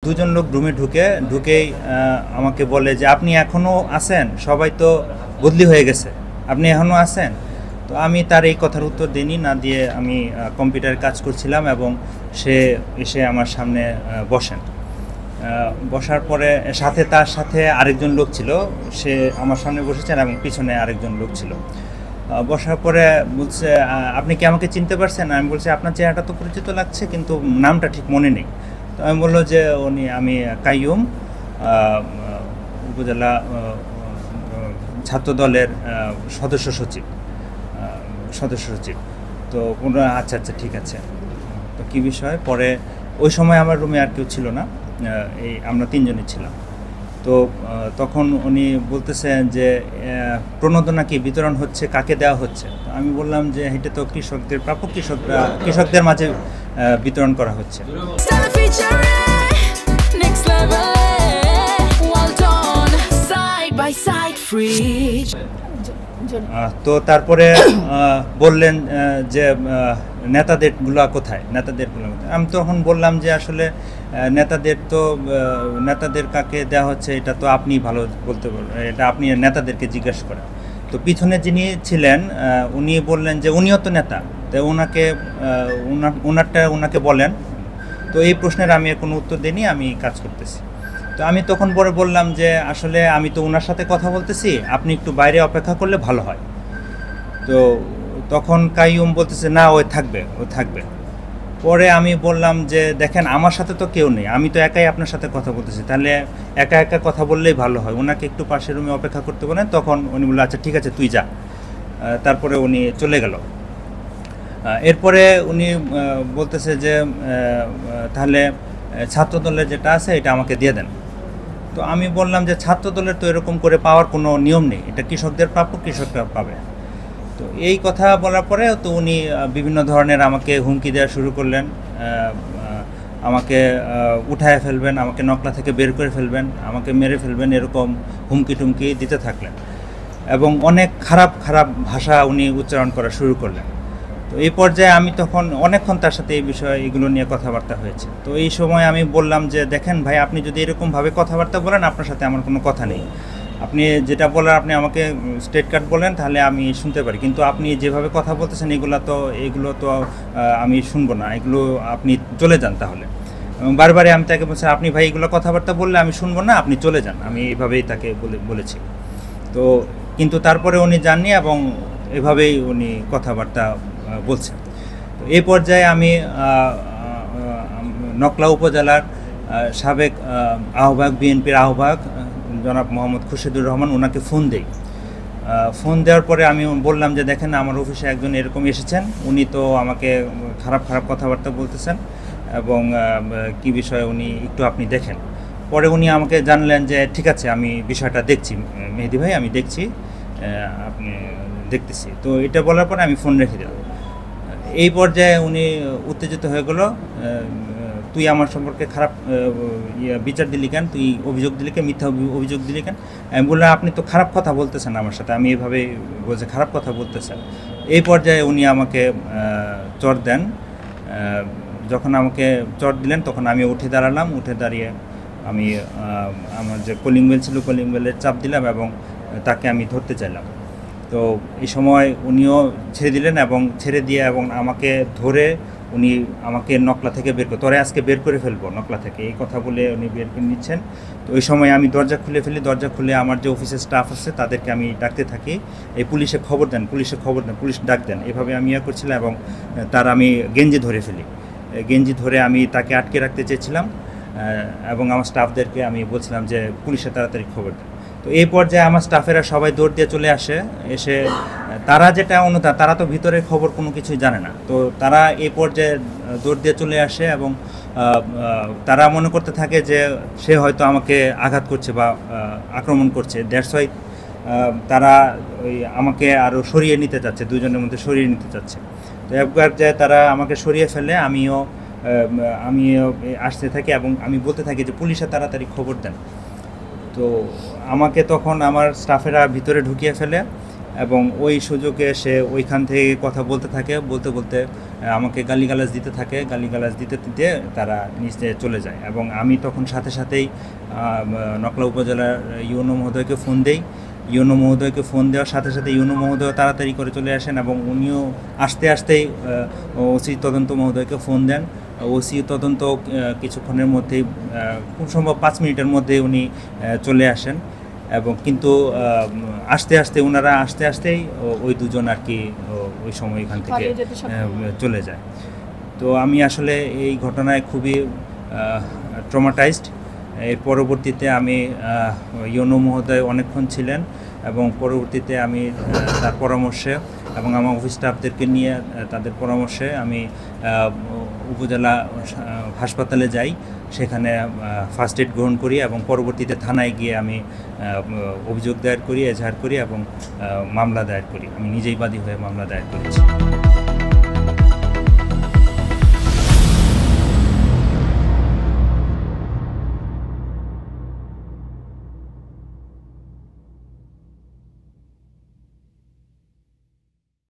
দুজন লোক রুমে ঢুকেই আমাকে বলে যে আপনি এখনও আছেন, সবাই তো বদলি হয়ে গেছে, আপনি এখনও আছেন। তো আমি তার এই কথার উত্তর দিইনি, না দিয়ে আমি কম্পিউটারে কাজ করছিলাম এবং সে এসে আমার সামনে বসেন। বসার পরে তার সাথে আরেকজন লোক ছিল, সে আমার সামনে বসেছেন এবং পিছনে আরেকজন লোক ছিল। বসার পরে বলছে আপনি কি আমাকে চিনতে পারছেন? আমি বলছি আপনার চেহারাটা তো পরিচিত লাগছে, কিন্তু নামটা ঠিক মনে নেই। তো আমি বললো যে আমি কাইয়ুম, উপজেলা ছাত্র দলের সদস্য সচিব। তো আচ্ছা আচ্ছা ঠিক আছে, তো কী বিষয়? পরে ওই সময় আমার রুমে আর কেউ ছিল না, আমরা তিনজনই ছিলাম। তো তখন উনি বলতেছেন যে প্রণোদনা কি বিতরণ হচ্ছে, কাকে দেওয়া হচ্ছে? তো আমি বললাম যে এটা তো কৃষকদের প্রাপ্য, কৃষকদের মাঝে বিতরণ করা হচ্ছে। তো তারপরে বললেন যে নেতাদেরগুলো কোথায়? আমি তখন বললাম যে আসলে নেতাদের কাকে দেওয়া হচ্ছে এটা তো আপনি ভালো বলতে পারবেন, এটা আপনি নেতাদেরকে জিজ্ঞাসা করেন। তো পিছনে যিনি ছিলেন উনি বললেন যে উনিও তো নেতা, তো ওনাকে বলেন। তো এই প্রশ্নের আমি কোনো উত্তর দিইনি, আমি কাজ করতেছি। তো আমি তখন পরে বললাম যে আসলে আমি তো ওনার সাথে কথা বলতেছি, আপনি একটু বাইরে অপেক্ষা করলে ভালো হয়। তো তখন কাইয়ুম বলতেছে না, ও থাকবে। পরে আমি বললাম যে দেখেন আমার সাথে তো কেউ নেই, আমি তো একাই আপনার সাথে কথা বলতেছি, তাহলে একা কথা বললেই ভালো হয়, ওনাকে একটু পাশের রুমে অপেক্ষা করতে বলেন। তখন উনি বললেন আচ্ছা ঠিক আছে তুই যা। তারপরে উনি চলে গেল। এরপরে উনি বলতেছে যে তাহলে ছাত্রদলের যেটা আছে এটা আমাকে দিয়ে দেন। তো আমি বললাম যে ছাত্রদলের তো এরকম করে পাওয়ার কোনো নিয়ম নেই, এটা কৃষকদের প্রাপ্য, কৃষকরা পাবে। তো এই কথা বলার পরে তো উনি বিভিন্ন ধরনের আমাকে হুমকি দেওয়া শুরু করলেন, আমাকে উঠায় ফেলবেন, আমাকে নকলা থেকে বের করে ফেলবেন, আমাকে মেরে ফেলবেন, এরকম হুমকি টুমকি দিতে থাকলেন এবং অনেক খারাপ ভাষা উনি উচ্চারণ করা শুরু করলেন। তো এই পর্যায়ে আমি তখন অনেকক্ষণ তার সাথে এগুলো নিয়ে কথাবার্তা হয়েছে। তো এই সময় আমি বললাম যে দেখেন ভাই, আপনি যদি এরকমভাবে কথাবার্তা বলেন আপনার সাথে আমার কোনো কথা নেই, আপনি যেটা বলার আপনি আমাকে স্ট্রেট কাট বলেন, তাহলে আমি শুনতে পারি, কিন্তু আপনি যেভাবে কথা বলতেছেন এগুলো তো আমি শুনবো না, এগুলো আপনি চলে যান তাহলে। বারবারই আমি তাকে বলছি আপনি ভাই এগুলো কথাবার্তা বললে আমি শুনবো না, আপনি চলে যান, আমি এইভাবেই তাকে বলেছি। তো কিন্তু তারপরে উনি যাননি এবং এভাবেই উনি কথাবার্তা বলছেন। তো এই পর্যায়ে আমি নকলা উপজেলার সাবেক আহ্বায়ক, বিএনপির আহ্বায়ক জনাব মোহাম্মদ খুরশিদুর রহমান, ওনাকে ফোন দেই। ফোন দেওয়ার পরে আমি বললাম যে দেখেন আমার অফিসে একজন এরকম এসেছেন, উনি তো আমাকে খারাপ কথাবার্তা বলতেছেন এবং কি বিষয়ে উনি একটু আপনি দেখেন। পরে উনি আমাকে জানলেন যে ঠিক আছে আমি বিষয়টা দেখছি মেহেদি ভাই, আমি দেখছি, আপনি দেখতেছি। তো এটা বলার পরে আমি ফোন রেখে দিলাম। এই পর্যায়ে উনি উত্তেজিত হয়ে গেল, তুই আমার সম্পর্কে খারাপ বিচার দিলি কেন, তুই অভিযোগ দিলি কেন, মিথ্যা অভিযোগ দিলি কেন? আমি বললাম আপনি তো খারাপ কথা বলতেছেন আমার সাথে, আমি এভাবে বলছে খারাপ কথা বলতেছেন। এই পর্যায়ে উনি আমাকে চর দেন। যখন আমাকে চর দিলেন তখন আমি উঠে দাঁড়ালাম, উঠে দাঁড়িয়ে আমি আমার যে কলিং বেল ছিল কলিং বেলের চাপ দিলাম এবং তাকে আমি ধরতে চাইলাম। তো এই সময় উনিও ছেড়ে দিলেন এবং ছেড়ে দিয়ে এবং আমাকে ধরে উনি আমাকে নকলা থেকে তোরে আজকে বের করে ফেলবো নকলা থেকে, এই কথা বলে উনি বের করে নিচ্ছেন। তো ওই সময় আমি দরজা খুলে ফেলি, দরজা খুলে আমার যে অফিসের স্টাফ আছে তাদেরকে আমি ডাকতে থাকি, এই পুলিশে খবর দেন, পুলিশ ডাক দেন, এভাবে আমি করছিলাম এবং তার আমি গেঞ্জি ধরে ফেলি। গেঞ্জি ধরে আমি তাকে আটকে রাখতে চেয়েছিলাম এবং আমার স্টাফদেরকে আমি বলছিলাম যে পুলিশে তাড়াতাড়ি খবর দেন। তো এই পর্যায়ে আমার স্টাফেরা সবাই দৌড় দিয়ে চলে এসে তারা যেটা অনুদান, তারা তো ভিতরের খবর কোনো কিছুই জানে না, তো তারা এই পর্যায়ে দৌড় দিয়ে চলে আসে এবং তারা মনে করতে থাকে যে সে হয়তো আমাকে আঘাত করছে বা আক্রমণ করছে, দ্যাটস ওয়াই তারা আমাকে আরও সরিয়ে নিতে চাচ্ছে, দুজনের মধ্যে সরিয়ে নিতে চাচ্ছে। তো একবার যে তারা আমাকে সরিয়ে ফেলে আমিও আসতে থাকি এবং আমি বলতে থাকি যে পুলিশে তাড়াতাড়ি খবর দেন। তো আমাকে তখন আমার স্টাফেরা ভিতরে ঢুকিয়ে ফেলে এবং ওই সুযোগে সে ওইখান থেকে কথা বলতে থাকে, বলতে বলতে আমাকে গালিগালাজ দিতে থাকে, গালিগালাজ দিতে দিতে তারা নিচে চলে যায়। এবং আমি তখন সাথে সাথেই নকলা উপজেলার ইউনো মহোদয়কে ফোন দেই। ইউনো মহোদয়কে ফোন দেওয়ার সাথে সাথে ইউনো মহোদয় তাড়াতাড়ি করে চলে আসেন এবং উনিও আসতেই ওসি তদন্ত মহোদয়কে ফোন দেন। ওসি তদন্ত কিছুক্ষণের মধ্যেই, খুব সম্ভব 5 মিনিটের মধ্যেই উনি চলে আসেন। এবং কিন্তু ওনারা আসতেই ওই দুজন আর কি ওই সময় এখান থেকে চলে যায়। তো আমি আসলে এই ঘটনায় খুবই ট্রমাটাইজড। এর পরবর্তীতে আমি ইউনো মহোদয় অনেকক্ষণ ছিলেন এবং পরবর্তীতে আমি তার পরামর্শে এবং আমার অফিস স্টাফদেরকে নিয়ে তাদের পরামর্শে আমি উপজেলা হাসপাতালে যাই। সেখানে ফার্স্ট এড গ্রহণ করি এবং পরবর্তীতে থানায় গিয়ে আমি অভিযোগ দায়ের করি, এজাহার করি এবং মামলা দায়ের করি। আমি নিজেই বাদী হয়ে মামলা দায়ের করেছি।